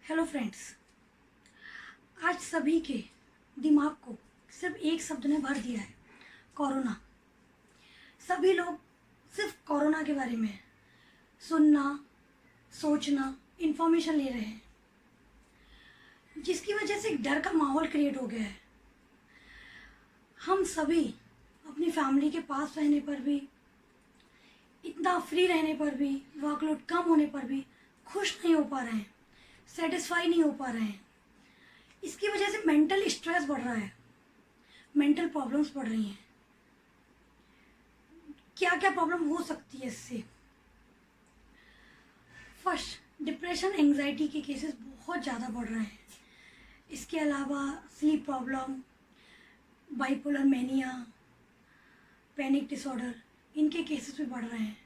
Hello friends. आज सभी के दिमाग को सिर्फ एक शब्द ने भर दिया है, कोरोना। सभी लोग सिर्फ कोरोना के बारे में सुनना, सोचना, इन्फॉर्मेशन ले रहे हैं, जिसकी वजह से एक डर का माहौल क्रिएट हो गया है। हम सभी अपनी फैमिली के पास रहने पर भी, इतना फ्री रहने पर भी, वर्कलोड कम होने पर भी खुश नहीं हो पा रहे हैं, सेटिस्फाई नहीं हो पा रहे हैं। इसकी वजह से मेंटल स्ट्रेस बढ़ रहा है, मेंटल प्रॉब्लम्स बढ़ रही हैं। क्या क्या प्रॉब्लम हो सकती है इससे? फर्स्ट, डिप्रेशन, एंजाइटी के केसेस बहुत ज़्यादा बढ़ रहे हैं। इसके अलावा sleep problem, bipolar mania, panic disorder, इनके केसेस भी बढ़ रहे हैं।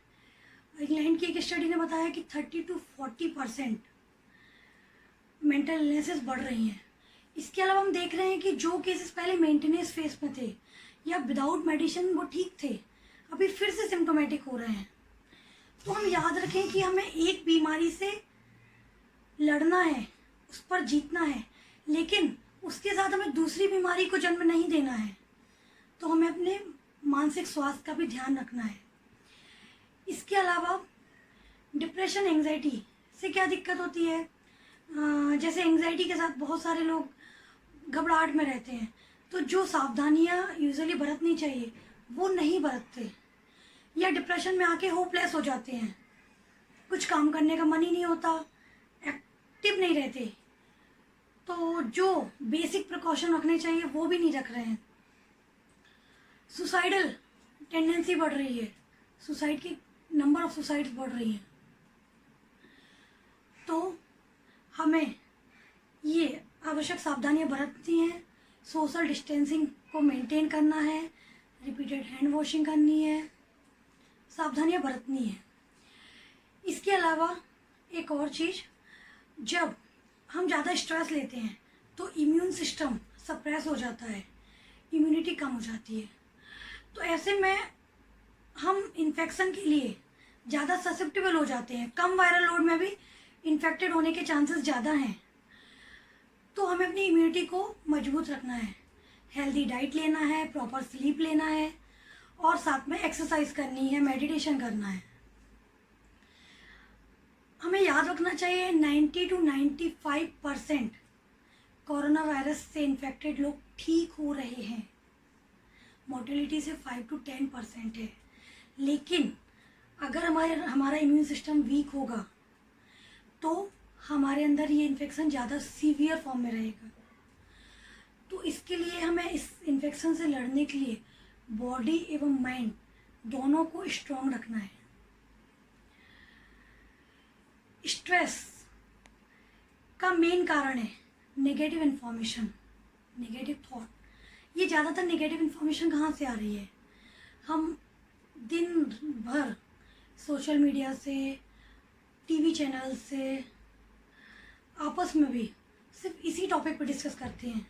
इंग्लैंड की एक स्टडी ने बताया कि 30 to 40% मेंटल इलनेसेस बढ़ रही हैं। इसके अलावा हम देख रहे हैं कि जो केसेस पहले मेंटेनेंस फेज में थे या विदाउट मेडिसिन वो ठीक थे, अभी फिर से सिम्टोमेटिक हो रहे हैं। तो हम याद रखें कि हमें एक बीमारी से लड़ना है, उस पर जीतना है, लेकिन उसके साथ हमें दूसरी बीमारी को जन्म नहीं देना है। तो हमें अपने मानसिक स्वास्थ्य का भी ध्यान रखना है। इसके अलावा डिप्रेशन, एंजाइटी से क्या दिक्कत होती है? जैसे एंजाइटी के साथ बहुत सारे लोग घबराहट में रहते हैं, तो जो सावधानियां यूजुअली बरतनी चाहिए वो नहीं बरतते, या डिप्रेशन में आके होपलेस हो जाते हैं, कुछ काम करने का मन ही नहीं होता, एक्टिव नहीं रहते। तो जो बेसिक प्रिकॉशन रखने चाहिए वो भी नहीं रख रहे हैं। सुसाइडल टेंडेंसी बढ़ रही है, सुसाइड की नंबर ऑफ सुसाइड्स बढ़ रही हैं। तो हमें ये आवश्यक सावधानियां बरतनी हैं। सोशल डिस्टेंसिंग को मेंटेन करना है, रिपीटेड हैंड वॉशिंग करनी है, सावधानियां बरतनी है। इसके अलावा एक और चीज़, जब हम ज़्यादा स्ट्रेस लेते हैं तो इम्यून सिस्टम सप्रेस हो जाता है, इम्यूनिटी कम हो जाती है। तो ऐसे में हम इन्फेक्शन के लिए ज़्यादा ससेप्टेबल हो जाते हैं। कम वायरल लोड में भी इन्फेक्टेड होने के चांसेस ज़्यादा हैं। तो हमें अपनी इम्यूनिटी को मजबूत रखना है, हेल्दी डाइट लेना है, प्रॉपर स्लीप लेना है, और साथ में एक्सरसाइज करनी है, मेडिटेशन करना है। हमें याद रखना चाहिए 90 to 95% कोरोना वायरस से इन्फेक्टेड लोग ठीक हो रहे हैं। मोर्टेलिटी से 5 to 10% है। लेकिन अगर हमारा इम्यून सिस्टम वीक होगा तो हमारे अंदर ये इन्फेक्शन ज़्यादा सीवियर फॉर्म में रहेगा। तो इसके लिए हमें इस इन्फेक्शन से लड़ने के लिए बॉडी एवं माइंड दोनों को स्ट्रॉन्ग रखना है। स्ट्रेस का मेन कारण है नेगेटिव इन्फॉर्मेशन, नेगेटिव थॉट। ये ज़्यादातर नेगेटिव इन्फॉर्मेशन कहाँ से आ रही है? हम दिन भर सोशल मीडिया से, टीवी चैनल से, आपस में भी सिर्फ इसी टॉपिक पर डिस्कस करते हैं।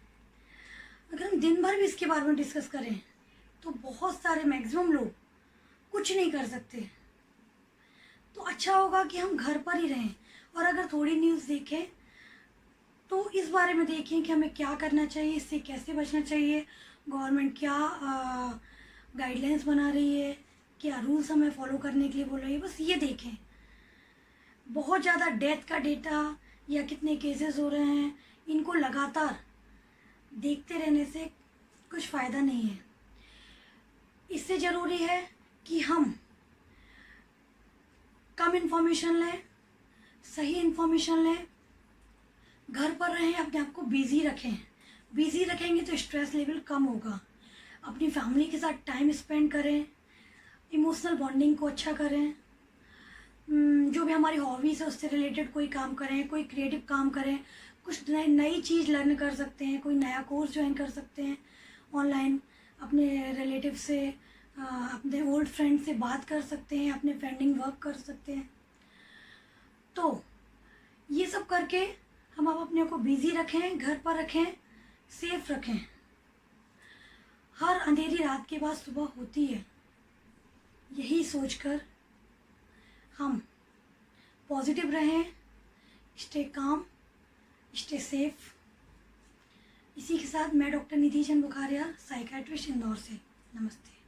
अगर हम दिन भर भी इसके बारे में डिस्कस करें तो बहुत सारे मैक्सिमम लोग कुछ नहीं कर सकते। तो अच्छा होगा कि हम घर पर ही रहें, और अगर थोड़ी न्यूज़ देखें तो इस बारे में देखें कि हमें क्या करना चाहिए, इससे कैसे बचना चाहिए, गवर्नमेंट क्या गाइडलाइंस बना रही है, क्या रूल्स हमें फॉलो करने के लिए बोल रही है, बस ये देखें। बहुत ज़्यादा डेथ का डेटा या कितने केसेस हो रहे हैं, इनको लगातार देखते रहने से कुछ फ़ायदा नहीं है। इससे ज़रूरी है कि हम कम इन्फॉर्मेशन लें, सही इन्फॉर्मेशन लें, घर पर रहें, अपने आप को बिज़ी रखें। बिज़ी रखेंगे तो स्ट्रेस लेवल कम होगा। अपनी फैमिली के साथ टाइम स्पेंड करें, इमोशनल बॉन्डिंग को अच्छा करें। जो भी हमारी हॉबीज़ है उससे रिलेटेड कोई काम करें, कोई क्रिएटिव काम करें, कुछ नई चीज़ लर्न कर सकते हैं, कोई नया कोर्स ज्वाइन कर सकते हैं ऑनलाइन, अपने रिलेटिव से, अपने ओल्ड फ्रेंड से बात कर सकते हैं, अपने पेंडिंग वर्क कर सकते हैं। तो ये सब करके हम अपने को बिज़ी रखें, घर पर रखें, सेफ रखें। हर अंधेरी रात के बाद सुबह होती है, यही सोचकर हम पॉजिटिव रहें, स्टे काम, स्टे सेफ। इसी के साथ मैं डॉक्टर निधि चंद बुखारिया, साइकेट्रिस्ट, इंदौर से। नमस्ते।